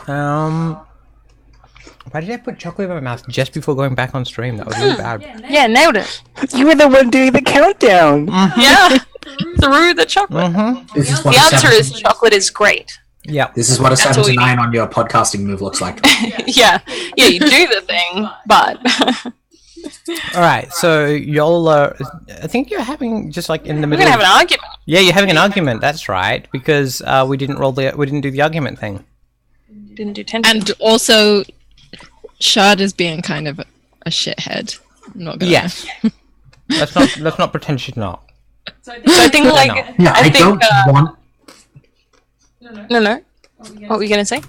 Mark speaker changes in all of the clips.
Speaker 1: Why did I put chocolate in my mouth just before going back on stream? That was really bad.
Speaker 2: Yeah, nailed it.
Speaker 3: You were the one doing the countdown.
Speaker 2: Yeah, through the chocolate.
Speaker 4: The
Speaker 2: answer is chocolate is great.
Speaker 1: Yeah.
Speaker 4: This is what a 7
Speaker 2: all
Speaker 4: to
Speaker 2: you
Speaker 4: 9 on your podcasting move looks like.
Speaker 2: Yeah, you do the thing, but
Speaker 1: All right, so y'all I think you're having just like in the
Speaker 2: we're
Speaker 1: middle.
Speaker 2: gonna have an argument.
Speaker 1: Yeah, you're having an argument. That's right, because we didn't do the argument thing.
Speaker 2: Didn't do tension.
Speaker 5: And also, Shard is being kind of a shithead. I'm not gonna.
Speaker 1: Yes. let's not pretend she's not.
Speaker 2: So I think like
Speaker 4: Yeah, I don't want.
Speaker 2: No. What were you gonna say?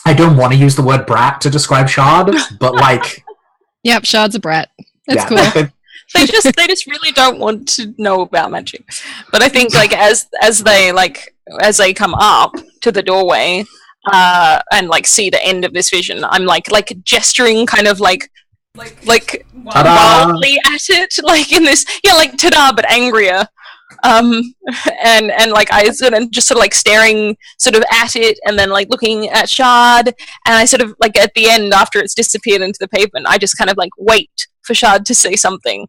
Speaker 4: I don't want to use the word brat to describe Shard, but like.
Speaker 5: Yep, Shard's a brat. That's cool.
Speaker 2: They just really don't want to know about magic. But I think like as they come up to the doorway and like see the end of this vision, I'm like gesturing kind of like wildly at it, like in this like ta-da but angrier. And like I sort of just like staring sort of at it and then like looking at Shard, and I sort of like at the end after it's disappeared into the pavement, I just kind of like wait for Shard to say something.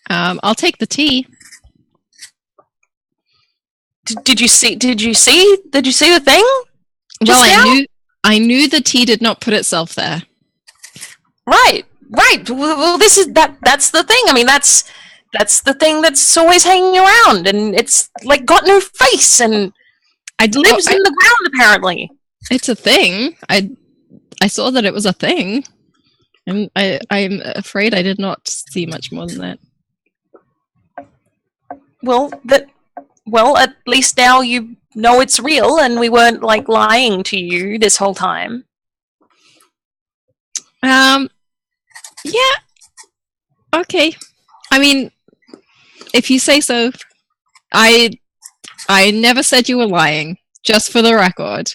Speaker 5: I'll take the tea.
Speaker 2: Did you see the thing?
Speaker 5: Well, I knew the tea did not put itself there.
Speaker 2: Right. Well, that's the thing. I mean, that's the thing that's always hanging around, and it's like got no face, and it lives in the ground apparently.
Speaker 5: It's a thing. I saw that it was a thing, and I'm afraid I did not see much more than that.
Speaker 2: Well, at least now you know it's real, and we weren't like lying to you this whole time.
Speaker 5: Yeah. Okay. I mean, if you say so. I never said you were lying, just for the record.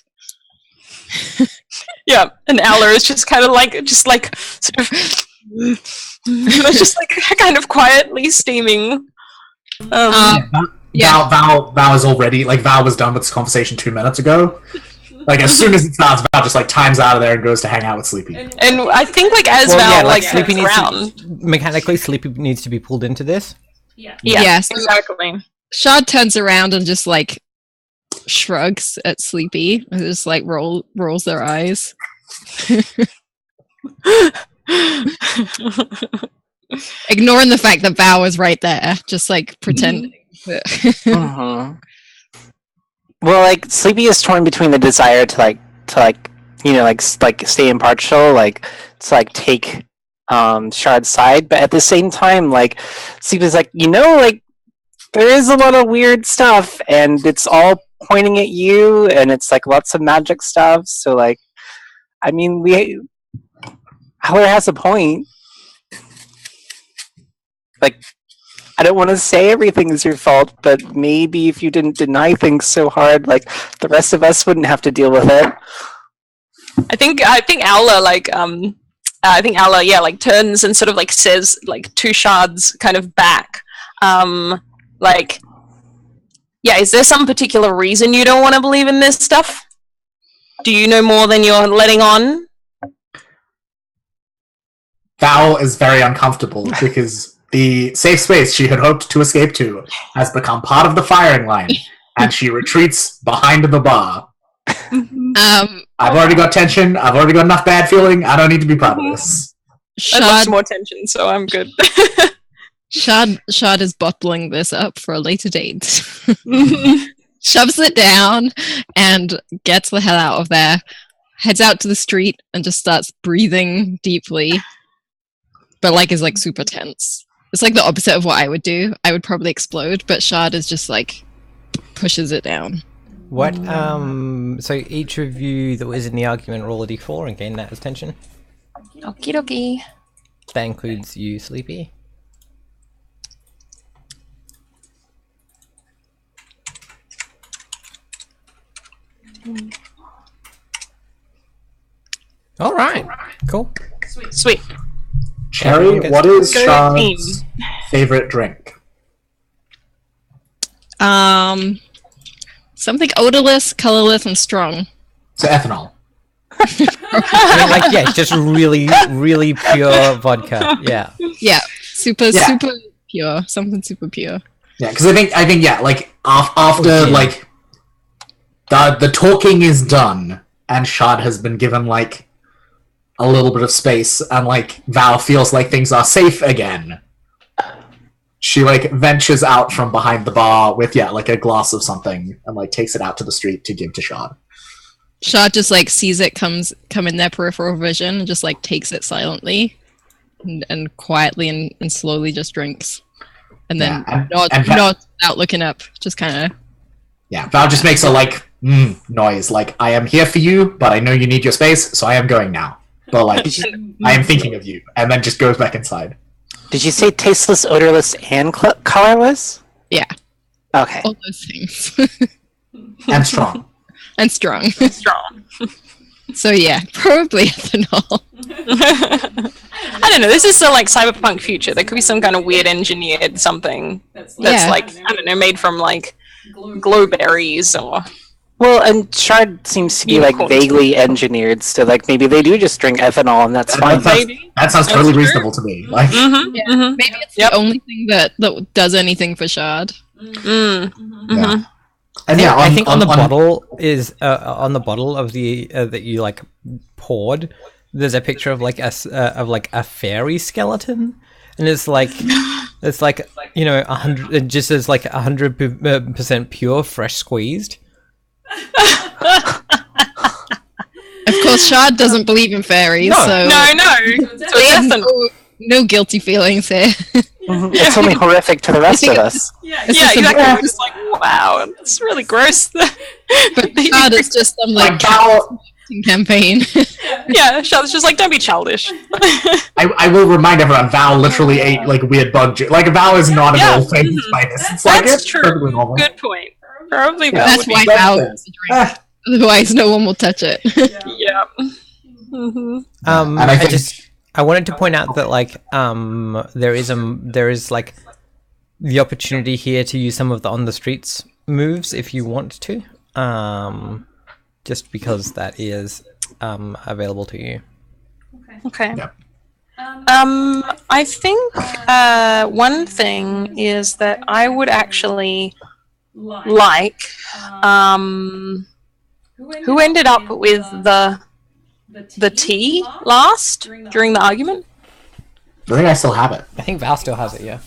Speaker 2: Yeah, and Ella is just kind of like sort of just like kind of quietly steaming.
Speaker 5: Yeah.
Speaker 4: Val is already like Val was done with this conversation 2 minutes ago. Like as soon as it starts, Val just like times out of there and goes to hang out with Sleepy.
Speaker 2: And I think like as Val like
Speaker 1: Sleepy
Speaker 2: turns around,
Speaker 1: mechanically Sleepy needs to be pulled into this.
Speaker 2: Yeah,
Speaker 5: Yes.
Speaker 2: exactly.
Speaker 5: Shard turns around and just like shrugs at Sleepy and just like rolls their eyes. Ignoring the fact that Val is right there, just like pretending.
Speaker 3: Well, like Sleepy is torn between the desire to stay impartial, like to like take Shard's side, but at the same time, like Sleepy's like, like there is a lot of weird stuff, and it's all pointing at you, and it's like lots of magic stuff. So like, I mean, Heller has a point. Like, I don't want to say everything is your fault, but maybe if you didn't deny things so hard, like the rest of us wouldn't have to deal with it.
Speaker 2: I think Owler like turns and sort of like says like to Shard's kind of back, like, yeah, is there some particular reason you don't want to believe in this stuff? Do you know more than you're letting on?
Speaker 4: Val is very uncomfortable because the safe space she had hoped to escape to has become part of the firing line, and she retreats behind the bar. I've already got tension. I've already got enough bad feeling. I don't need to be part of this.
Speaker 2: I'd love some more tension, so I'm good.
Speaker 5: Shard is bottling this up for a later date. Shoves it down and gets the hell out of there. Heads out to the street and just starts breathing deeply. But like is like super tense. It's like the opposite of what I would do. I would probably explode, but Shard is just like pushes it down.
Speaker 1: What? So each of you that was in the argument roll a d4 and gain that as tension.
Speaker 2: Okie dokie.
Speaker 1: That includes you, Sleepy. All right. Cool.
Speaker 2: Sweet.
Speaker 4: Cherry, what is Shard's favorite drink?
Speaker 5: Something odorless, colorless, and strong.
Speaker 4: So ethanol.
Speaker 1: I mean, like, yeah, just really, really pure vodka. Yeah.
Speaker 5: Yeah, super
Speaker 4: Yeah.
Speaker 5: pure. Something super pure.
Speaker 4: Yeah, because I think yeah, like after
Speaker 1: Oh, dear.
Speaker 4: like the talking is done and Shad has been given like a little bit of space and like Val feels like things are safe again. She like ventures out from behind the bar with like a glass of something and like takes it out to the street to give to Shad.
Speaker 5: Shad just like sees it come in their peripheral vision and just like takes it silently and quietly and slowly just drinks. And then
Speaker 4: Yeah,
Speaker 5: nods without looking up. Just kind of.
Speaker 4: Yeah, Val just makes a like noise, like I am here for you, but I know you need your space, so I am going now. But like I am thinking of you, and then just goes back inside.
Speaker 3: Did you say tasteless, odorless, and colorless?
Speaker 5: Yeah,
Speaker 3: Okay.
Speaker 5: all those things.
Speaker 4: And strong.
Speaker 5: And strong.
Speaker 2: Strong.
Speaker 5: So yeah, probably ethanol.
Speaker 2: I don't know. This is the like cyberpunk future. There could be some kind of weird engineered something that's
Speaker 5: Yeah.
Speaker 2: like I don't know, made from like glowberries or
Speaker 3: Well, and Shard seems to be like
Speaker 2: Unicorns.
Speaker 3: vaguely engineered, so like maybe they do just drink ethanol and that's fine.
Speaker 2: maybe.
Speaker 4: That sounds
Speaker 2: That's
Speaker 4: totally
Speaker 2: true.
Speaker 4: reasonable to me. Like
Speaker 2: Mm-hmm.
Speaker 5: Yeah.
Speaker 2: Mm-hmm.
Speaker 5: Maybe it's
Speaker 2: Yep.
Speaker 5: the only thing that does anything for Shard.
Speaker 2: Mm.
Speaker 4: yeah. And yeah,
Speaker 1: I think on the bottle is on the bottle of the that you like poured. There's a picture of like a fairy skeleton, and it's like you know 100. It just says like 100% pure, fresh squeezed.
Speaker 5: Of course, Shard doesn't believe in fairies,
Speaker 1: No.
Speaker 5: so
Speaker 2: No. So
Speaker 5: there's
Speaker 2: it's ethanol.
Speaker 5: no guilty feelings here.
Speaker 3: Mhm. It's only horrific to the rest
Speaker 5: think
Speaker 3: of us.
Speaker 2: Yeah,
Speaker 5: It's just
Speaker 2: exactly.
Speaker 5: a-
Speaker 2: We're just like, wow, it's really gross.
Speaker 5: But Shard is just some
Speaker 4: like
Speaker 5: like
Speaker 4: Val,
Speaker 5: campaign.
Speaker 2: Yeah, Charlotte's just like, don't be childish.
Speaker 4: I will remind everyone, Val literally ate like weird bug juice. Like Val is not at
Speaker 2: Yeah.
Speaker 4: all famous by this. It's like
Speaker 2: That's
Speaker 4: it's
Speaker 2: true.
Speaker 4: perfectly normal.
Speaker 2: Good point. Probably
Speaker 4: Yeah.
Speaker 2: Val
Speaker 5: That's
Speaker 2: would
Speaker 5: why
Speaker 2: be.
Speaker 5: Val
Speaker 4: That's
Speaker 5: wants to drink. Otherwise, no one will touch it.
Speaker 2: Yeah. Mm-hmm.
Speaker 4: And I think
Speaker 1: I wanted to point out that like there is like the opportunity here to use some of the on the streets moves if you want to, just because that is available to you.
Speaker 2: Okay.
Speaker 4: Yeah.
Speaker 2: I think one thing is that I would actually like who ended up with the tea last during the argument.
Speaker 4: I think I still have it.
Speaker 1: I think Val still has it. Yeah.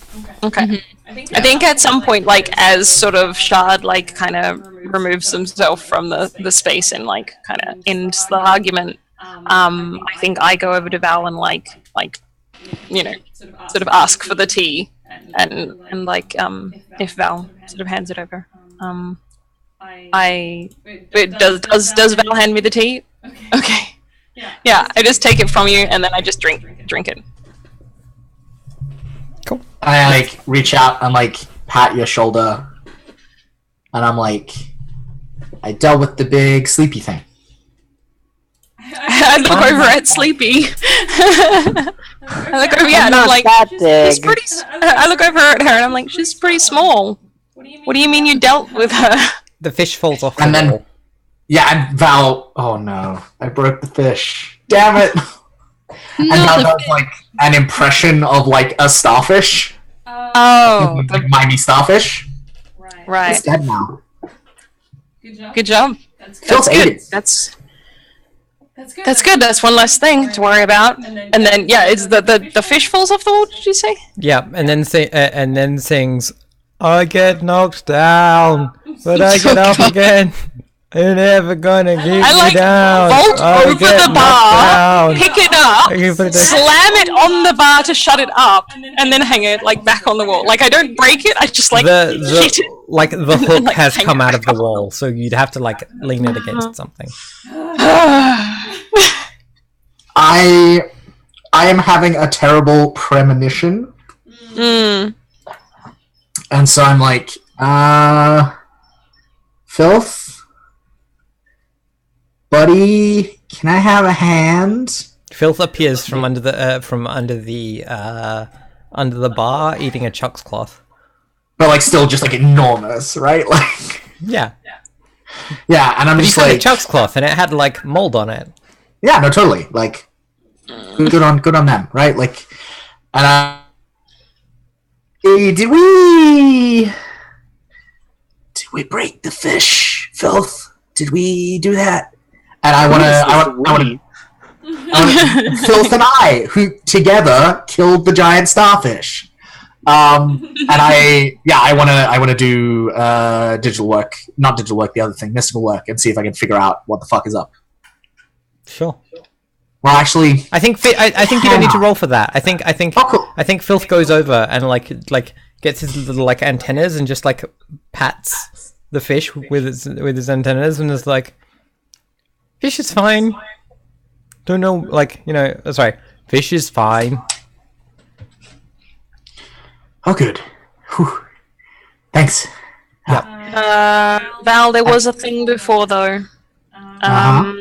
Speaker 2: Okay. I think at some point, like as sort of Shard like kind of removes himself from the space and like kind of ends the argument. I think I go over to Val and like you know sort of ask for the tea and like if Val sort of hands it over. Does Val hand me the tea? Okay. Yeah, I just take it from you and then I just drink it.
Speaker 1: Cool.
Speaker 4: I like reach out and like pat your shoulder, and I'm like, I dealt with the big sleepy thing.
Speaker 2: I look over at Sleepy. I look over, yeah, and I'm like,
Speaker 3: that
Speaker 2: she's
Speaker 3: big.
Speaker 2: pretty. I look over at her and I'm like, she's pretty small. What do you mean you dealt with her?
Speaker 1: The fish falls off the
Speaker 4: And then-
Speaker 1: wall.
Speaker 4: Yeah, and Val. Oh no, I broke the fish. Damn it! And
Speaker 5: No,
Speaker 4: Val
Speaker 5: the
Speaker 4: does like an impression of like a starfish,
Speaker 2: Oh,
Speaker 4: like Miami starfish.
Speaker 2: right.
Speaker 4: It's dead now.
Speaker 2: Good job.
Speaker 4: Phil's
Speaker 2: That's
Speaker 4: ate
Speaker 2: good.
Speaker 4: it.
Speaker 2: That's good. That's one less thing to worry about. And then yeah, it's the fish falls off the wall. Did you say?
Speaker 1: Yeah, and then sings, "I get knocked down, but I get up again. You're never gonna keep
Speaker 2: I like
Speaker 1: me down.
Speaker 2: vault
Speaker 1: I
Speaker 2: over
Speaker 1: get
Speaker 2: the
Speaker 1: knocked
Speaker 2: bar,
Speaker 1: down."
Speaker 2: pick it up,
Speaker 1: I can put it down.
Speaker 2: slam it on the bar to shut it up, and then hang it like back on the wall. Like I don't break it. I just like hit it.
Speaker 1: Like the hook
Speaker 2: like,
Speaker 1: has
Speaker 2: hang
Speaker 1: come
Speaker 2: it
Speaker 1: out of
Speaker 2: back
Speaker 1: the wall, so you'd have to like lean it against something.
Speaker 4: I am having a terrible premonition,
Speaker 2: Mm.
Speaker 4: and so I'm like, Filth, buddy, can I have a hand?
Speaker 1: Filth appears from under the bar, eating a chuck's cloth.
Speaker 4: But like, still just like enormous, right? Like,
Speaker 1: Yeah.
Speaker 4: Yeah, and I'm
Speaker 1: But you
Speaker 4: just
Speaker 1: found a
Speaker 4: like,
Speaker 1: Chuck's cloth, and it had like mold on it.
Speaker 4: yeah, no, totally. Like, good on them, right? Like, and hey, did we break the fish, Filth? Did we do that? And I want Filth and I, who together killed the giant starfish. And I want to do not digital work, the other thing, mystical work, and see if I can figure out what the fuck is up.
Speaker 1: Sure.
Speaker 4: Well, actually,
Speaker 1: I think you don't need to roll for that. I think
Speaker 4: Oh, cool.
Speaker 1: I think Filth goes over and like gets his little like antennas and just like pats the fish with his antennas and is like, fish is fine. Don't know, like, you know, sorry, fish is fine.
Speaker 4: Oh, good. Whew. Thanks.
Speaker 2: Val, there was a thing before though.
Speaker 4: Uh-huh.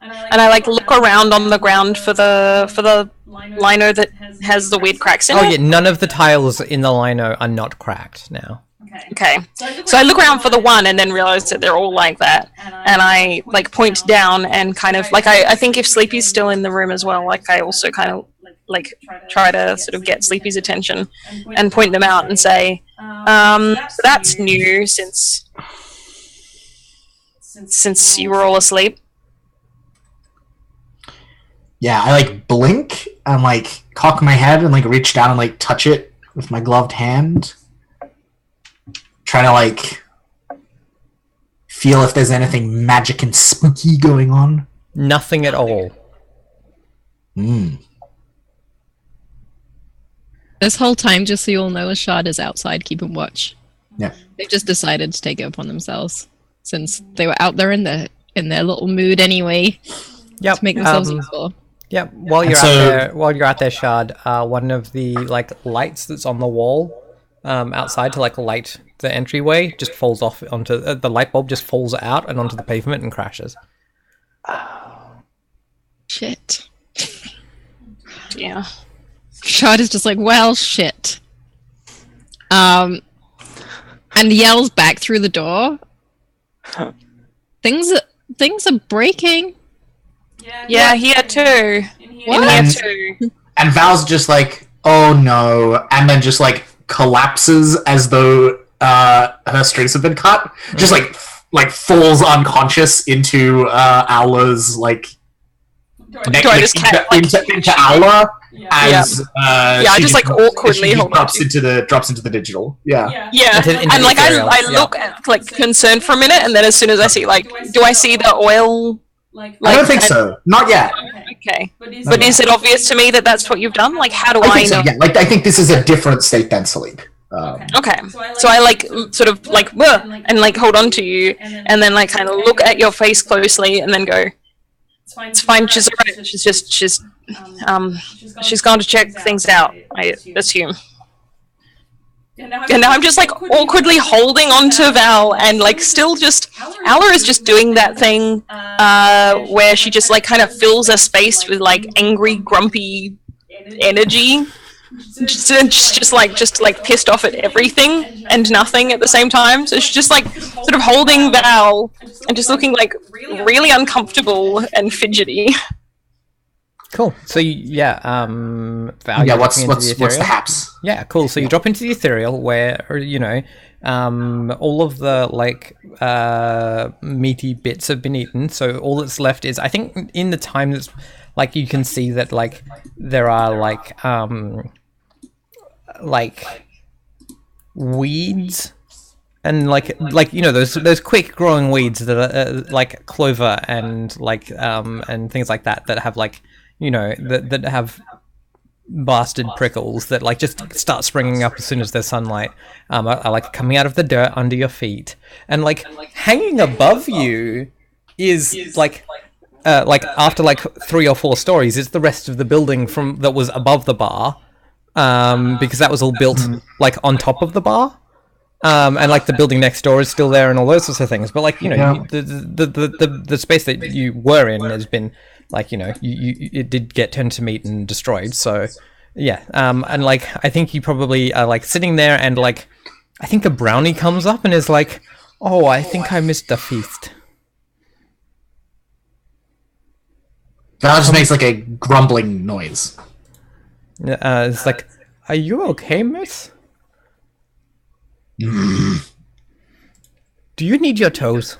Speaker 2: And I like look around on the ground for the lino that has the weird cracks in
Speaker 1: Oh
Speaker 2: it.
Speaker 1: yeah, none of the tiles in the lino are not cracked now.
Speaker 2: Okay. So I look around for the one and then realize that they're all like that. And I like point down and kind of like I think if Sleepy's still in the room as well, like I also kind of like try to sort of get Sleepy's attention and point them out and say, so that's new since you were all asleep.
Speaker 4: Yeah, I like blink and like cock my head and like reach down and like touch it with my gloved hand. Trying to like feel if there's anything magic and spooky going on.
Speaker 1: Nothing at all.
Speaker 5: This whole time, just so you all know, Ashad is outside keeping watch.
Speaker 4: Yeah.
Speaker 5: They've just decided to take it upon themselves since they were out there in their little mood anyway
Speaker 1: Yep.
Speaker 5: to make themselves useful.
Speaker 1: Yeah, while you're out there, Shard, one of the like lights that's on the wall outside to like light the entryway just falls off onto the light bulb, just falls out and onto the pavement and crashes.
Speaker 5: Shit.
Speaker 2: Yeah.
Speaker 5: Shard is just like, well, shit. And yells back through the door. Things are breaking.
Speaker 2: Yeah, here too.
Speaker 5: What?
Speaker 2: In here too.
Speaker 4: And Val's just like, oh no, and then just like collapses as though her strings have been cut. Just like falls unconscious into Aula's like
Speaker 2: Do I just
Speaker 4: into Aula as
Speaker 2: I
Speaker 4: she
Speaker 2: just like awkwardly
Speaker 4: she
Speaker 2: hold on
Speaker 4: drops
Speaker 2: to.
Speaker 4: into the digital. Yeah.
Speaker 2: Yeah,
Speaker 1: Into
Speaker 2: and like
Speaker 1: Ethereal,
Speaker 2: I look at, like concerned for a minute, and then as soon as I see like, do I see the oil?
Speaker 4: I don't think so. Not yet.
Speaker 2: Okay, but is it obvious to me that that's what you've done? Like, how do
Speaker 4: I
Speaker 2: I
Speaker 4: think so.
Speaker 2: know?
Speaker 4: Yeah. Like I think this is a different state than sleep.
Speaker 2: Okay, so I like sort of like and like hold on to you, and then like kind of look at your face closely, and then go, it's fine. She's alright. She's gone to check things out, I assume. And now I'm just like awkwardly holding on to Val, and like still just Aula is just doing that thing where she just like kind of fills a space with like angry, grumpy energy. Just like pissed off at everything and nothing at the same time. So she's just like sort of holding Val and just looking like really uncomfortable and fidgety.
Speaker 1: Cool. So Val,
Speaker 4: Yeah.
Speaker 1: you're
Speaker 4: What's
Speaker 1: dropping into the
Speaker 4: the
Speaker 1: Ethereal?
Speaker 4: haps?
Speaker 1: Yeah, cool. So you drop into the Ethereal where, you know, all of the, like, meaty bits have been eaten. So all that's left is, I think in the time that's, like, you can see that, like, there are, like weeds and, like you know, those quick growing weeds that are, like, clover and, like, and things like that have, like, you know, that have bastard prickles that like just start springing up as soon as there's sunlight, are like coming out of the dirt under your feet, and like hanging above you is like after like 3 or 4 stories is the rest of the building from that was above the bar, because that was all built like on top of the bar, and like the building next door is still there and all those sorts of things, but like, you know, the space that you were in has been, like, you know, it did get turned to meat and destroyed. So yeah, and like I think you probably are like sitting there, and like I think a brownie comes up and is like, Oh, I think I missed the feast.
Speaker 4: Val just makes like a grumbling noise.
Speaker 1: It's like, are you okay, miss? Do you need your toes?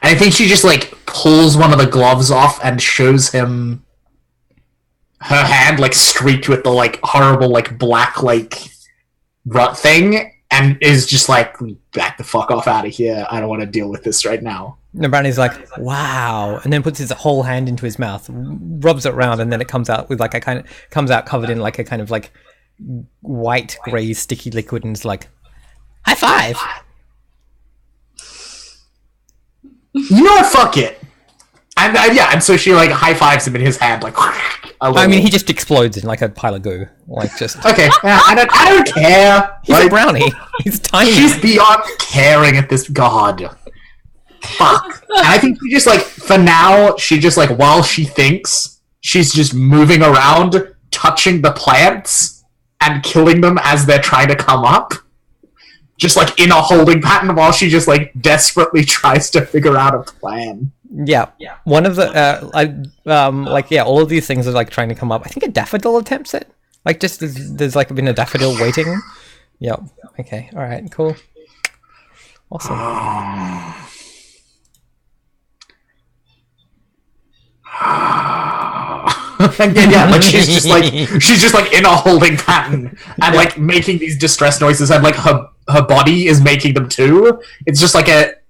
Speaker 4: And I think she just like pulls one of the gloves off and shows him her hand like streaked with the like horrible like black like rut thing, and is just like, back the fuck off out of here. I don't want to deal with this right now.
Speaker 1: And Brownie's like, wow, and then puts his whole hand into his mouth, rubs it around, and then it comes out with like comes out covered in like a kind of like white grey sticky liquid, and is like, high five.
Speaker 4: You know what? Fuck it. And so she like high fives him in his hand, like.
Speaker 1: I mean, he just explodes in like a pile of goo, like just.
Speaker 4: Okay, yeah, I don't care.
Speaker 1: He's a brownie. He's tiny.
Speaker 4: She's beyond caring at this. God. Fuck. And I think she just like, for now, she just like, while she thinks, she's just moving around, touching the plants and killing them as they're trying to come up. Just like in a holding pattern while she just like desperately tries to figure out a plan.
Speaker 1: Yeah. One of the all of these things are like trying to come up. I think a daffodil attempts it. Like just there's like been a daffodil waiting. Yep. Okay. All right. Cool. Awesome.
Speaker 4: Yeah, like she's just like in a holding pattern and like making these distress noises, and like her body is making them too. It's just like that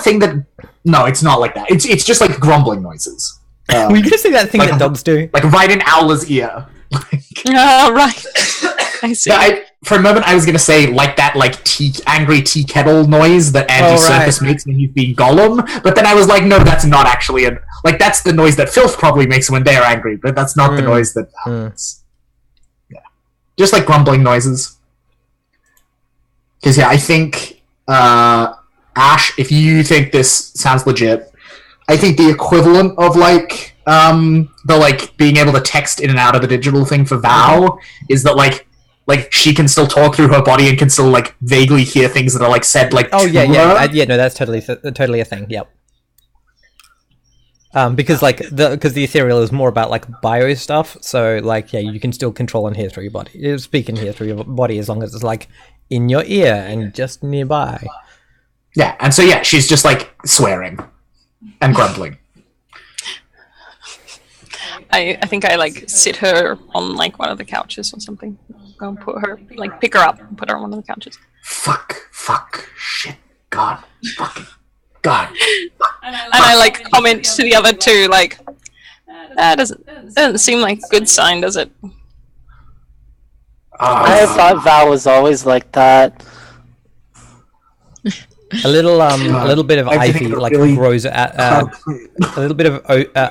Speaker 4: thing that, no, it's not like that. It's just like grumbling noises.
Speaker 1: Were you gonna say that thing
Speaker 4: like,
Speaker 1: that dogs do?
Speaker 4: Like right in Owla's ear.
Speaker 2: Oh, right. I see.
Speaker 4: Yeah, for a moment I was gonna say like that like angry tea kettle noise that Andy Serkis makes when he's being Gollum, but then I was like, no, that's not actually that's the noise that Filth probably makes when they're angry, but that's not the noise that happens. Yeah, just like grumbling noises. Because I think Ash, if you think this sounds legit, I think the equivalent of like the like being able to text in and out of the digital thing for Val is that like she can still talk through her body and can still like vaguely hear things that are like said like.
Speaker 1: Oh yeah, no, that's totally a thing. Yep. Because the ethereal is more about like bio stuff, so like you can still control and hear through your body. You speak and hear through your body as long as it's like in your ear and just nearby.
Speaker 4: Yeah, and so she's just like swearing and grumbling.
Speaker 2: I think I like sit her on like one of the couches or something. Go and pick her up and put her on one of the couches.
Speaker 4: Fuck, shit, God, fucking, God.
Speaker 2: And I like comment to the other two like, that doesn't seem like a good sign, does it?
Speaker 3: I thought Val was always like that.
Speaker 1: A little bit of ivy like grows a little bit of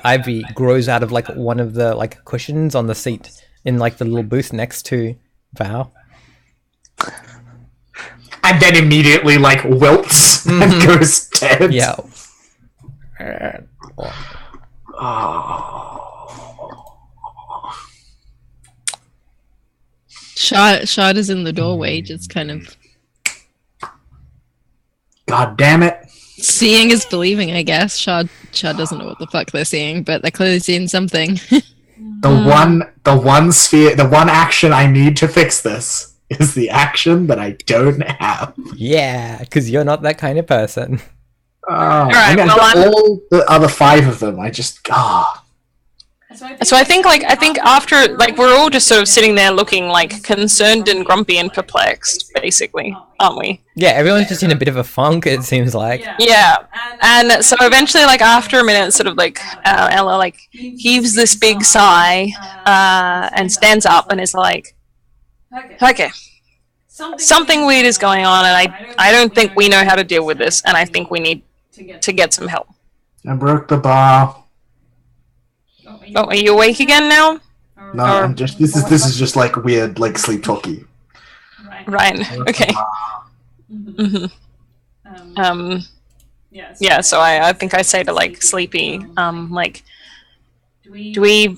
Speaker 1: ivy grows out of like one of the like cushions on the seat in like the little booth next to Val,
Speaker 4: and then immediately like wilts and goes dead.
Speaker 1: Yeah.
Speaker 5: Shard is in the doorway, just kind of.
Speaker 4: God damn it!
Speaker 5: Seeing is believing, I guess. Shard doesn't know what the fuck they're seeing, but they're clearly seeing something.
Speaker 4: The one sphere, the one action I need to fix this is the action that I don't have.
Speaker 1: Yeah, because you're not that kind of person.
Speaker 2: Alright,
Speaker 4: all the other 5 of them, I just
Speaker 2: So I think after like we're all just sort of sitting there looking like concerned and grumpy and perplexed, basically, aren't we?
Speaker 1: Yeah, everyone's just in a bit of a funk, it seems like.
Speaker 2: Yeah. And so eventually, like after a minute, sort of like Ella like heaves this big sigh and stands up and is like, okay, something weird is going on, and I don't think we know how to deal with this, and I think we need to get some help.
Speaker 4: I broke the bar.
Speaker 2: Oh, are you awake again now?
Speaker 4: No, I'm just this is just like weird, like sleep talky.
Speaker 2: Right. Okay. Yeah. So I think I say to like Sleepy, like, do we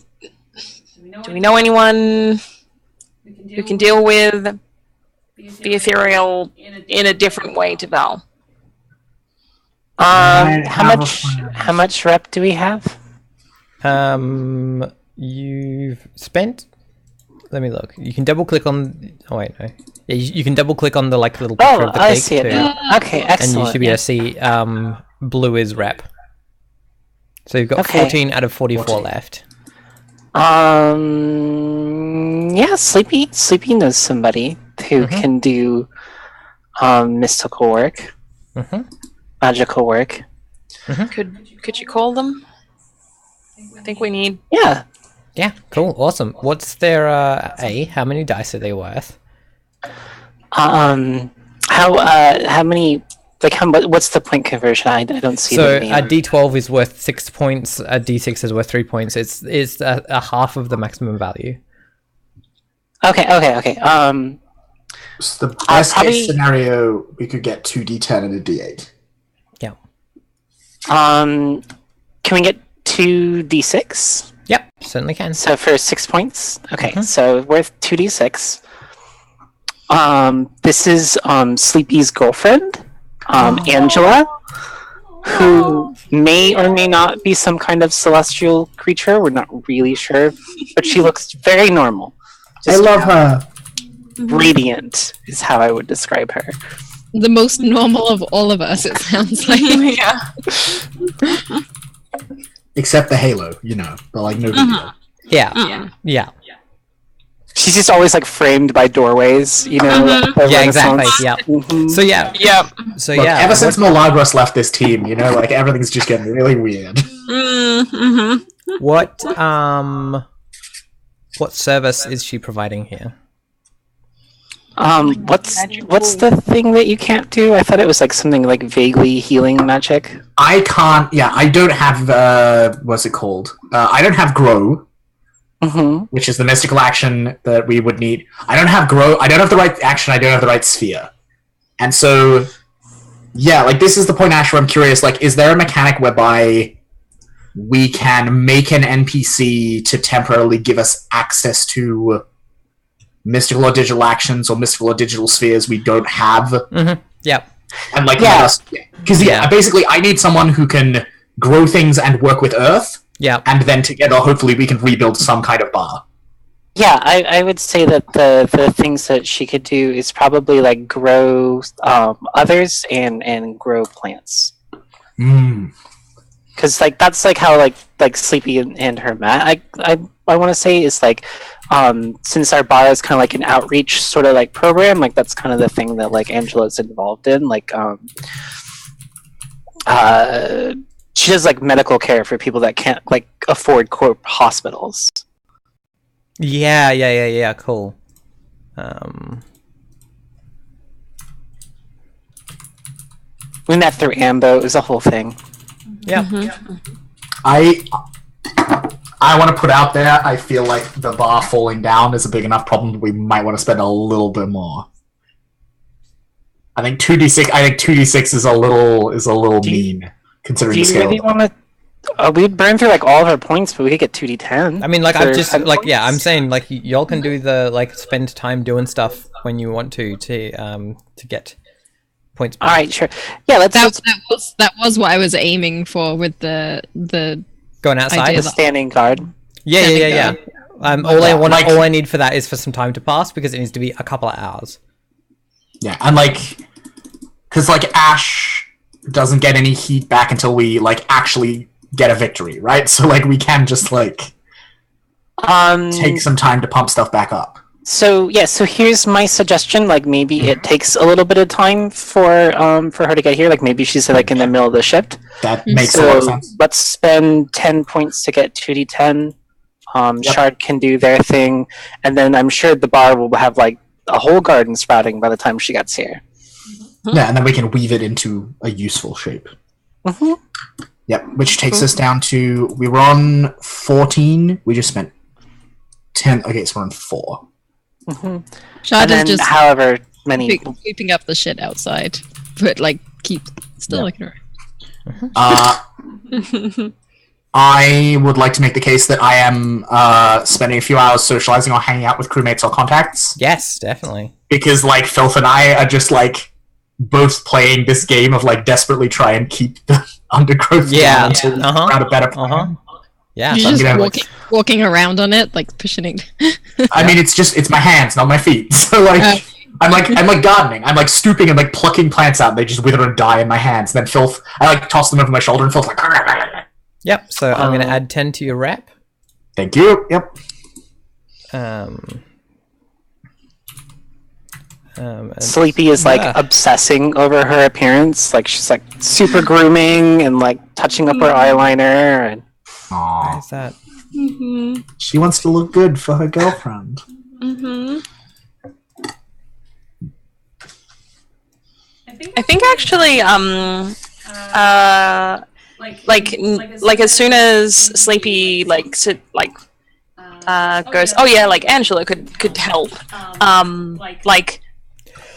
Speaker 2: know anyone who can deal with the ethereal in a different way to Val.
Speaker 3: How much rep do we have?
Speaker 1: You've spent. Let me look. You can double click on. Oh wait, no. Yeah, you can double click on the like little picture of the
Speaker 3: I
Speaker 1: cake
Speaker 3: see it
Speaker 1: too,
Speaker 3: now. Okay, excellent.
Speaker 1: and you should be able to see blue is rep. So you've got
Speaker 3: Okay.
Speaker 1: 14 out of 44 left.
Speaker 3: Yeah, Sleepy knows somebody who can do mystical work, magical work.
Speaker 2: Could you call them? I think we need.
Speaker 3: Yeah.
Speaker 1: Yeah, cool, awesome. What's their How many dice are they worth?
Speaker 3: How many? Like what's the point conversion? I don't see.
Speaker 1: So
Speaker 3: the name.
Speaker 1: a D12 is worth 6 points. A D6 is worth 3 points. It's a half of the maximum value.
Speaker 3: Okay.
Speaker 4: So the best
Speaker 3: probably-
Speaker 4: case scenario, we could get 2d10 and a d8.
Speaker 1: Yeah.
Speaker 3: Can we get 2d6?
Speaker 1: Yep, certainly can.
Speaker 3: So for 6 points. Okay, so worth 2d6. This is Sleepy's girlfriend, Angela, who may or may not be some kind of celestial creature. We're not really sure, but she looks very normal.
Speaker 4: I love her.
Speaker 3: Radiant is how I would describe her.
Speaker 5: The most normal of all of us, it sounds like.
Speaker 2: Yeah.
Speaker 4: Except the halo, but like no big deal.
Speaker 1: Yeah.
Speaker 3: She's just always like framed by doorways, the
Speaker 1: Yeah, exactly.
Speaker 3: Renaissance.
Speaker 1: Yeah.
Speaker 3: Mhm.
Speaker 1: So yeah.
Speaker 2: Yep.
Speaker 1: So
Speaker 4: Look,
Speaker 1: yeah.
Speaker 4: ever since Milagros left this team, like everything's just getting really weird.
Speaker 2: Mm-hmm.
Speaker 1: What service is she providing here?
Speaker 3: What's the thing that you can't do? I thought it was like something like vaguely healing magic.
Speaker 4: I can't. Yeah, I don't have. What's it called? I don't have grow, which is the mystical action that we would need. I don't have grow. I don't have the right action. I don't have the right sphere, and so yeah, like this is the point, Ash, where I'm curious. Like, is there a mechanic whereby we can make an NPC to temporarily give us access to mystical or digital actions or mystical or digital spheres we don't have?
Speaker 1: Yep.
Speaker 4: And like,
Speaker 3: Yeah.
Speaker 4: because basically, I need someone who can grow things and work with Earth.
Speaker 1: Yeah.
Speaker 4: And then together, hopefully, we can rebuild some kind of bar.
Speaker 3: Yeah, I would say that the things that she could do is probably like grow others and grow plants. Because like that's like how like Sleepy and her Matt I want to say is like since our bar is kind of like an outreach sort of like program, like that's kind of the thing that like Angela's involved in, like she does like medical care for people that can't like afford corp hospitals.
Speaker 1: Yeah. Cool.
Speaker 3: We met through Ambo. It was a whole thing.
Speaker 1: Yeah.
Speaker 4: I want to put out there, I feel like the bar falling down is a big enough problem that we might want to spend a little bit more. I think 2d6 is a little mean, considering
Speaker 3: Do
Speaker 4: the
Speaker 3: you
Speaker 4: scale.
Speaker 3: really want to? We'd burn through like all of our points, but we could get 2d10.
Speaker 1: I mean, like,
Speaker 3: for
Speaker 1: I'm just
Speaker 3: 10
Speaker 1: like, yeah, I'm
Speaker 3: points.
Speaker 1: saying, like, y'all can do the like spend time doing stuff when you want to get points back.
Speaker 3: All right, sure. Yeah, let's.
Speaker 5: That was what I was aiming for with the
Speaker 1: Going outside.
Speaker 5: idea
Speaker 3: the standing guard.
Speaker 1: Yeah. All I need for that is for some time to pass because it needs to be a couple of hours.
Speaker 4: Yeah, and like, because like Ash doesn't get any heat back until we like actually get a victory, right? So like we can just like take some time to pump stuff back up.
Speaker 3: So here's my suggestion. Like maybe it takes a little bit of time for her to get here. Like maybe she's like in the middle of the shift.
Speaker 4: That makes a lot of sense.
Speaker 3: Let's spend 10 points to get 2d10. Shard can do their thing, and then I'm sure the bar will have like a whole garden sprouting by the time she gets here.
Speaker 4: Yeah, and then we can weave it into a useful shape. Yep, which takes us down to, we were on 14, we just spent 10, okay, so we're on 4.
Speaker 5: Shard
Speaker 3: And
Speaker 5: is
Speaker 3: then
Speaker 5: just
Speaker 3: however many.
Speaker 5: sweeping up the shit outside, but like keep still looking around.
Speaker 4: I would like to make the case that I am spending a few hours socializing or hanging out with crewmates or contacts.
Speaker 1: Yes, definitely.
Speaker 4: Because, like, Filth and I are just, like, both playing this game of, like, desperately try and keep the undergrowth down until we figure out a better plan.
Speaker 1: Yeah.
Speaker 5: You're just walking around on it, like pushing it.
Speaker 4: I mean, it's my hands, not my feet. So, like, I'm like gardening. I'm, like, stooping and, like, plucking plants out, and they just wither and die in my hands. And then Filth, I, like, toss them over my shoulder, and Filth's like...
Speaker 1: Yep, so I'm going to add 10 to your rep.
Speaker 4: Thank you, yep.
Speaker 3: Sleepy is like obsessing over her appearance. Like she's like super grooming and like touching up her eyeliner. And
Speaker 4: Aww.
Speaker 1: Is that?
Speaker 2: Mm-hmm.
Speaker 4: She wants to look good for her girlfriend.
Speaker 2: Mm-hmm. I think actually, like as soon as Sleepy goes, oh yeah, like Angela could help.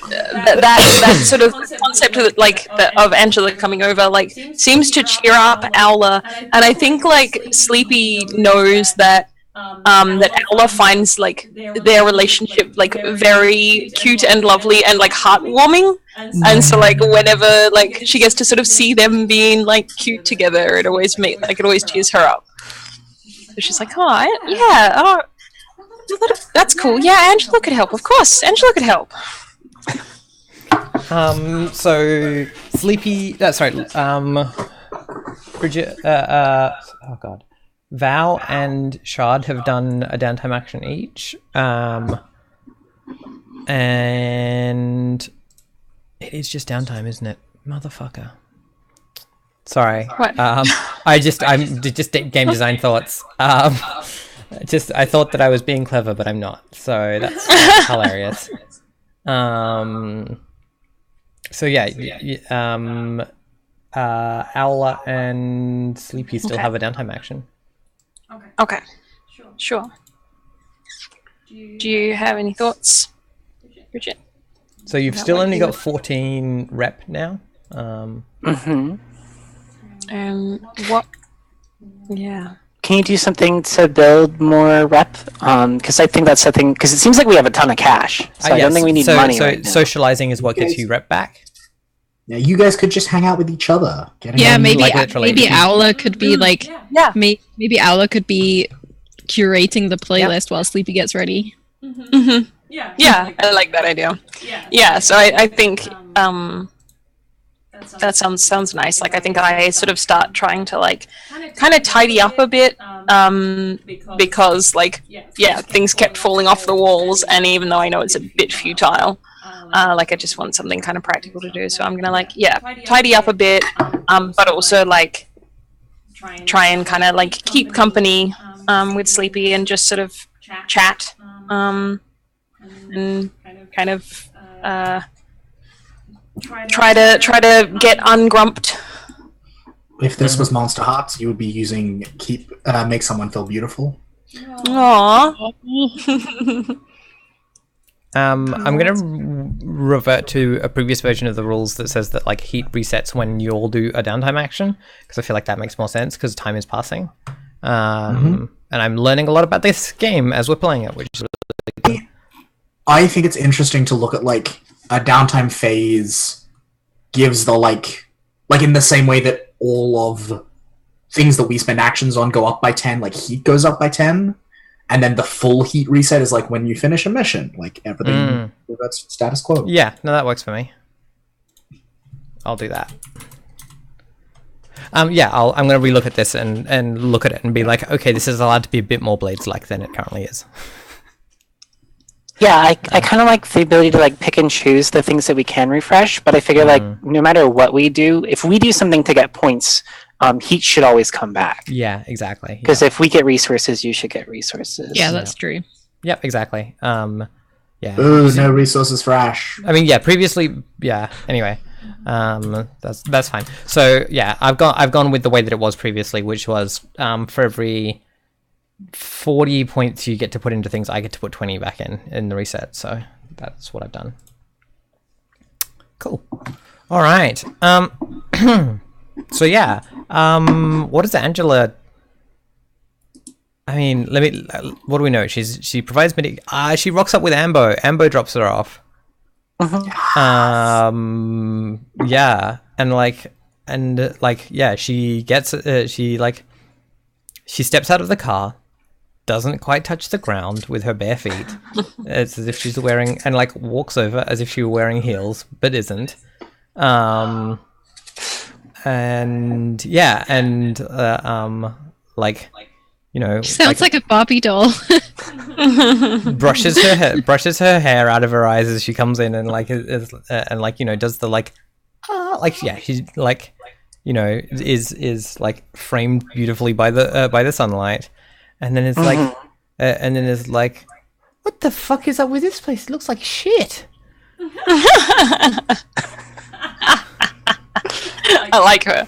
Speaker 2: That sort of concept of of Angela coming over seems to cheer up Owla, and I think Sleepy knows that that Owla finds their relationship very cute and lovely and heartwarming, and so whenever she gets to sort of see them being cute together, it always cheers her up. So she's like, that's cool. Yeah, Angela could help. Of course, Angela could help.
Speaker 1: So Sleepy. Bridget. Oh god. Val and Shard have done a downtime action each. And it is just downtime, isn't it? Motherfucker. Sorry.
Speaker 2: What?
Speaker 1: I'm just game design thoughts. I thought that I was being clever, but I'm not. So that's hilarious. So yeah, Owla and Sleepy still have a downtime action.
Speaker 2: Okay. Sure. Do you have any thoughts, Bridget?
Speaker 1: So you've still only got 14 rep now.
Speaker 2: What? Yeah.
Speaker 3: Can you do something to build more rep? Because I think that's the thing. Because it seems like we have a ton of cash, so I don't think we need money.
Speaker 1: So
Speaker 3: right now.
Speaker 1: socializing is what gets you rep back.
Speaker 4: Yeah, you guys could just hang out with each other.
Speaker 5: Maybe
Speaker 1: literally.
Speaker 5: maybe Owla could be maybe Owla could be curating the playlist while Sleepy gets ready.
Speaker 2: Mm-hmm. Yeah, I like that idea. Yeah, so I think that sounds nice. I think I sort of start trying to kind of tidy up a bit, because things kept falling off the walls, and even though I know it's a bit futile, I just want something kind of practical to do. So I'm gonna tidy up a bit, but also try and kind of keep company with Sleepy and just sort of chat, and kind of try to get ungrumped.
Speaker 4: If this was Monster Hearts, you would be using make someone feel beautiful.
Speaker 2: Aww.
Speaker 1: I'm going to revert to a previous version of the rules that says that heat resets when you all do a downtime action, because I feel like that makes more sense because time is passing. And I'm learning a lot about this game as we're playing it, which is really cool.
Speaker 4: I think it's interesting to look at a downtime phase gives the in the same way that all of things that we spend actions on go up by 10, heat goes up by 10. And then the full heat reset is when you finish a mission, everything reverts to status quo.
Speaker 1: Yeah, no, that works for me. I'll do that. I'm going to relook at this and look at it and be okay, this is allowed to be a bit more Blades-like than it currently is.
Speaker 3: Yeah, I kind of like the ability to pick and choose the things that we can refresh, but I figure no matter what we do, if we do something to get points, heat should always come back.
Speaker 1: Yeah, exactly.
Speaker 3: Because if we get resources, you should get resources.
Speaker 5: Yeah, that's true.
Speaker 1: Yep, exactly. Yeah.
Speaker 4: Ooh, no resources for Ash.
Speaker 1: I mean, yeah, previously, yeah. Anyway, that's fine. So yeah, I've gone with the way that it was previously, which was for every 40 points you get to put into things, I get to put 20 back in the reset. So that's what I've done. Cool. All right. So yeah, what does Angela I mean, let me. What do we know? She provides me. She rocks up with Ambo. Ambo drops her off. Yeah, she gets. She steps out of the car, doesn't quite touch the ground with her bare feet. It's as if she's wearing, and like walks over as if she were wearing heels, but isn't.
Speaker 5: She sounds like a Barbie doll.
Speaker 1: brushes her hair out of her eyes as she comes in, and does the she's like, is like framed beautifully by the sunlight, and then it's like, what the fuck is up with this place? It looks like shit.
Speaker 2: I like her.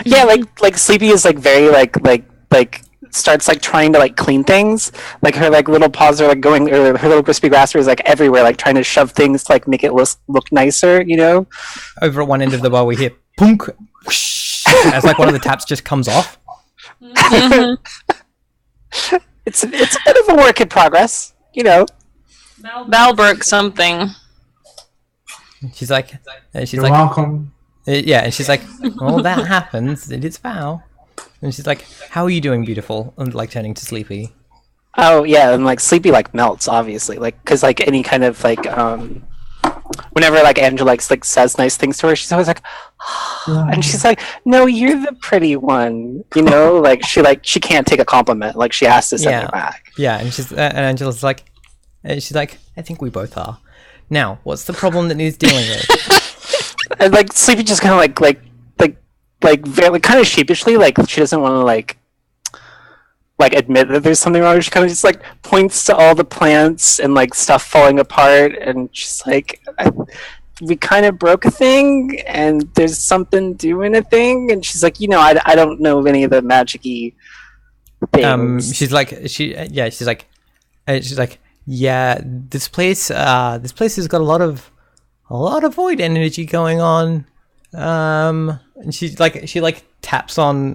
Speaker 3: Yeah, like Sleepy is like very like starts like trying to like clean things. Like her like little paws are like going, or her little crispy grasper is like everywhere, like trying to shove things to like make it look nicer,
Speaker 1: Over at one end of the bar we hear punk, whoosh, as like one of the taps just comes off.
Speaker 3: It's a bit of a work in progress,
Speaker 2: Val broke something.
Speaker 1: She's like,
Speaker 4: You're welcome.
Speaker 1: yeah, and she's like, well, that happens. It's Val. And she's like, how are you doing, beautiful? And like turning to Sleepy.
Speaker 3: Oh yeah, and like Sleepy like melts, obviously, like because like any kind of like whenever like Angela like says nice things to her, she's always like, and she's like, no, you're the pretty one, like she can't take a compliment, like she has to send it back.
Speaker 1: Yeah, and Angela's like, I think we both are. Now, what's the problem that needs dealing with?
Speaker 3: And like Sleepy just kind of very kind of sheepishly, like she doesn't want to like admit that there's something wrong. She kind of just like points to all the plants and like stuff falling apart, and she's like, we kind of broke a thing, and there's something doing a thing, and she's like, I don't know of any of the magic-y things.
Speaker 1: She's like, yeah, this place has got a lot of void energy going on. And she taps on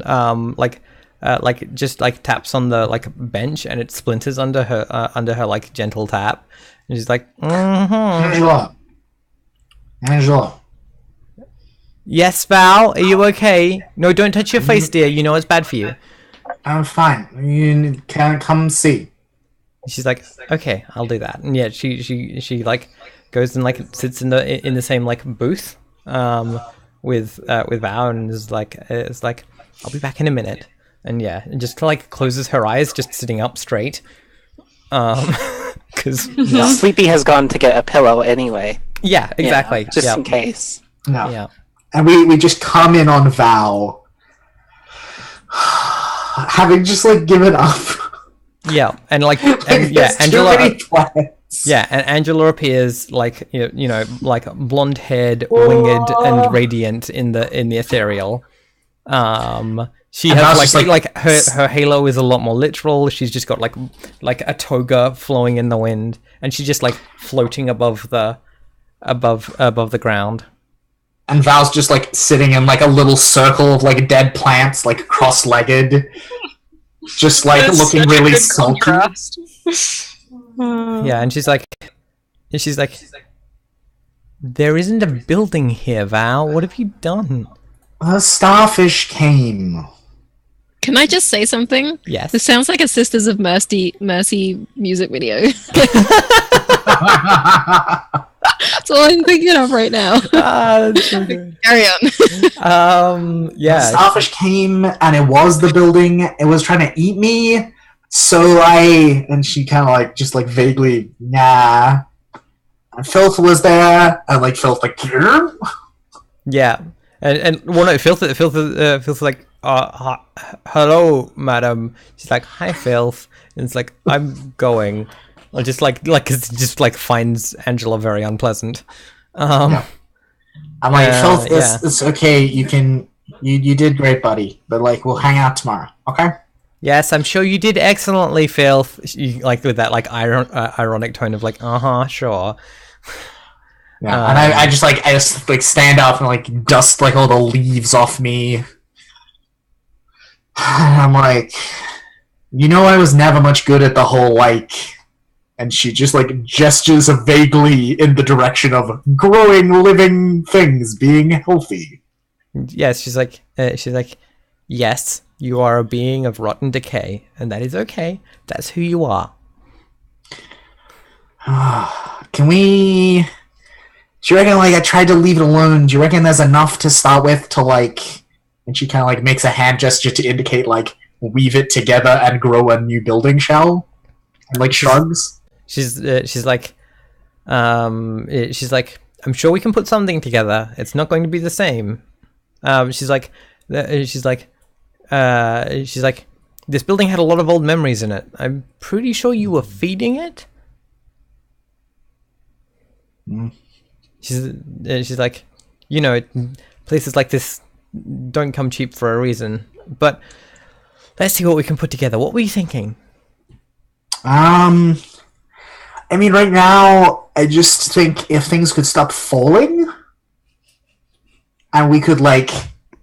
Speaker 1: taps on the like bench, and it splinters under her like gentle tap, and she's like,
Speaker 4: Angela.
Speaker 1: Yes, Val, are you okay? No, don't touch your face, dear. You know it's bad for you.
Speaker 4: I'm fine. You can come see.
Speaker 1: She's like, okay, I'll do that. And yeah, she like goes and like sits in the same like booth with Val, and is like, I'll be back in a minute. And yeah, and just like closes her eyes, just sitting up straight. Because
Speaker 3: Sleepy has gone to get a pillow anyway.
Speaker 1: Yeah, exactly.
Speaker 3: Just in case.
Speaker 4: No.
Speaker 1: Yeah.
Speaker 4: And we just come in on Val, having just like given up.
Speaker 1: Yeah, and like, Angela. Yeah, and Angela appears like like blonde-haired, winged, and radiant in the Ethereal. She has her halo is a lot more literal. She's just got like a toga flowing in the wind, and she's just like floating above the ground.
Speaker 4: And Val's just like sitting in like a little circle of like dead plants, like cross-legged, just like looking really sulky.
Speaker 1: Yeah, and she's like, there isn't a building here, Val. What have you done?
Speaker 4: A starfish came.
Speaker 5: Can I just say something?
Speaker 1: Yes.
Speaker 5: This sounds like a Sisters of Mercy music video. That's all I'm thinking of right now.
Speaker 1: That's so good.
Speaker 5: Carry on.
Speaker 1: Yeah.
Speaker 4: The starfish came, and it was the building. It was trying to eat me. So and she kind of like just like vaguely, nah. And Filth was there, and like Filth like, Grr?
Speaker 1: Yeah, and well, no, Filth like, hello, madam. She's like, hi, Filth, and it's like, I'm going. Or just like it just like finds Angela very unpleasant.
Speaker 4: Yeah. I'm like, Filth, it's okay. You did great, buddy. But like, we'll hang out tomorrow, okay?
Speaker 1: Yes, I'm sure you did excellently, Filth. Like with that like ironic tone of like, sure.
Speaker 4: Yeah, and I just stand up and like dust like all the leaves off me. And I'm like, You know, I was never much good at the whole, like... And she just, like, gestures vaguely in the direction of growing living things being healthy.
Speaker 1: Yes, she's like, yes, you are a being of rotten decay, and that is okay. That's who you are.
Speaker 4: Can we... Do you reckon, like, I tried to leave it alone. Do you reckon there's enough to start with to, like... And she kind of, like, makes a hand gesture to indicate, like, weave it together and grow a new building shell? And, like, shrugs?
Speaker 1: She's like, I'm sure we can put something together. It's not going to be the same. She's like, this building had a lot of old memories in it. I'm pretty sure you were feeding it. She's like, you know, places like this don't come cheap for a reason. But let's see what we can put together. What were you thinking?
Speaker 4: I mean, right now, I just think if things could stop falling, and we could, like,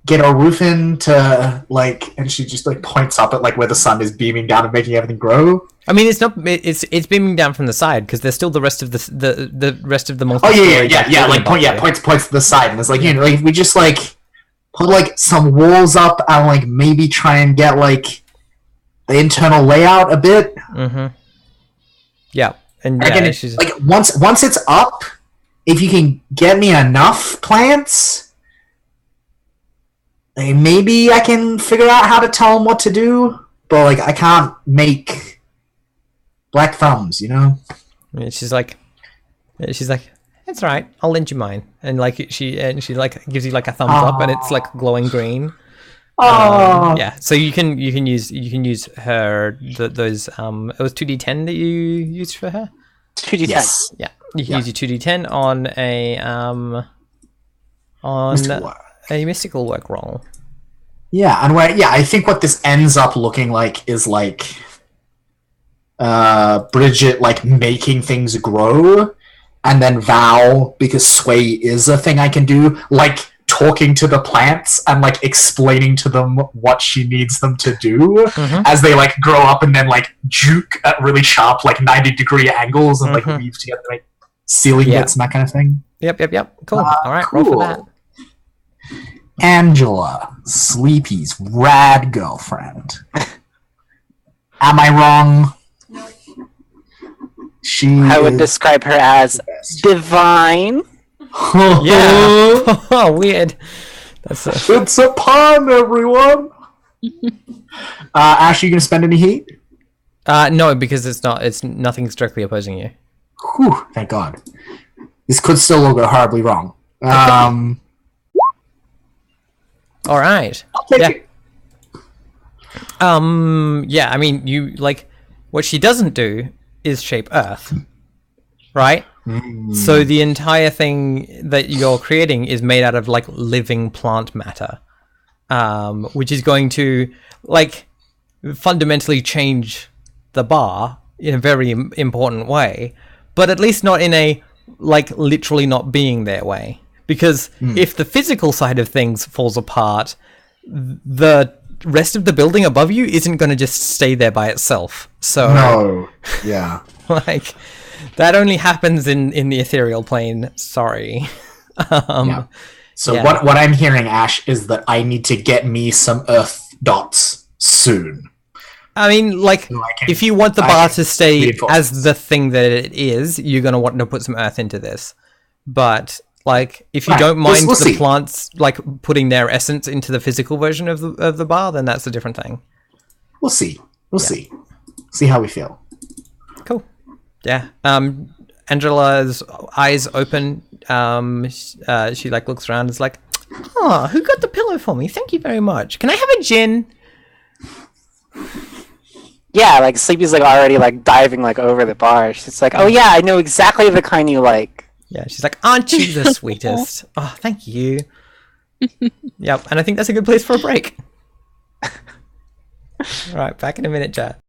Speaker 4: get our roof in to, like, and she just, like, points up at, like, where the sun is beaming down and making everything grow.
Speaker 1: I mean, it's beaming down from the side because there's still the rest of the rest of the multi.
Speaker 4: Oh yeah, like points to the side, and it's like, you know, like, if we just, like, put, like, some walls up and, like, maybe try and get, like, the internal layout a bit.
Speaker 1: Mm-hmm. Yeah. And
Speaker 4: again,
Speaker 1: she's
Speaker 4: like, once it's up, if you can get me enough plants, like, maybe I can figure out how to tell them what to do. But, like, I can't make black thumbs, you know.
Speaker 1: And she's like, it's all right. I'll lend you mine. And like she like gives you like a thumbs up, and it's like glowing green.
Speaker 4: Oh,
Speaker 1: yeah. So you can use her those it was 2d10 that you used for her.
Speaker 3: 2d10.
Speaker 4: yes.
Speaker 1: Yeah, you can use your 2d10 on a mystical work roll.
Speaker 4: Yeah, and I think what this ends up looking like is like Bridget like making things grow, and then Val, because sway is a thing I can do, like talking to the plants and like explaining to them what she needs them to do as they like grow up and then like juke at really sharp like 90-degree angles and like weave together like ceiling bits and that kind of thing.
Speaker 1: Yep. Cool. All right, roll for that.
Speaker 4: Angela, Sleepy's rad girlfriend. Am I wrong?
Speaker 3: I would describe her as divine.
Speaker 1: Yeah. Oh, weird.
Speaker 4: It's a pun, everyone. Ash, are you gonna spend any heat?
Speaker 1: No, because it's nothing's directly opposing you.
Speaker 4: Whew, thank God. This could still go horribly wrong.
Speaker 1: All right.
Speaker 4: I'll take it.
Speaker 1: Yeah, I mean, you like what she doesn't do is shape Earth, right? So the entire thing that you're creating is made out of like living plant matter, which is going to like fundamentally change the bar in a very important way, but at least not in a like literally not being their way. Because if the physical side of things falls apart, the rest of the building above you isn't going to just stay there by itself. So
Speaker 4: no, yeah,
Speaker 1: like that only happens in the ethereal plane. Sorry.
Speaker 4: Yeah. So what I'm hearing, Ash, is that I need to get me some Earth dots soon.
Speaker 1: I mean, like, if you want the bar to stay as the thing that it is, you're going to want to put some Earth into this. But like, if you don't mind the plants like putting their essence into the physical version of the bar, then that's a different thing.
Speaker 4: We'll see. We'll see. See how we feel.
Speaker 1: Cool. Yeah. Angela's eyes open. She like looks around and is like, "Oh, who got the pillow for me? Thank you very much. Can I have a gin?"
Speaker 3: Yeah, like Sleepy's like already like diving like over the bar. She's like, "Oh yeah, I know exactly the kind you like."
Speaker 1: Yeah, she's like, "Aren't you the sweetest?" Oh, thank you. Yep, and I think that's a good place for a break. All right, back in a minute, chat.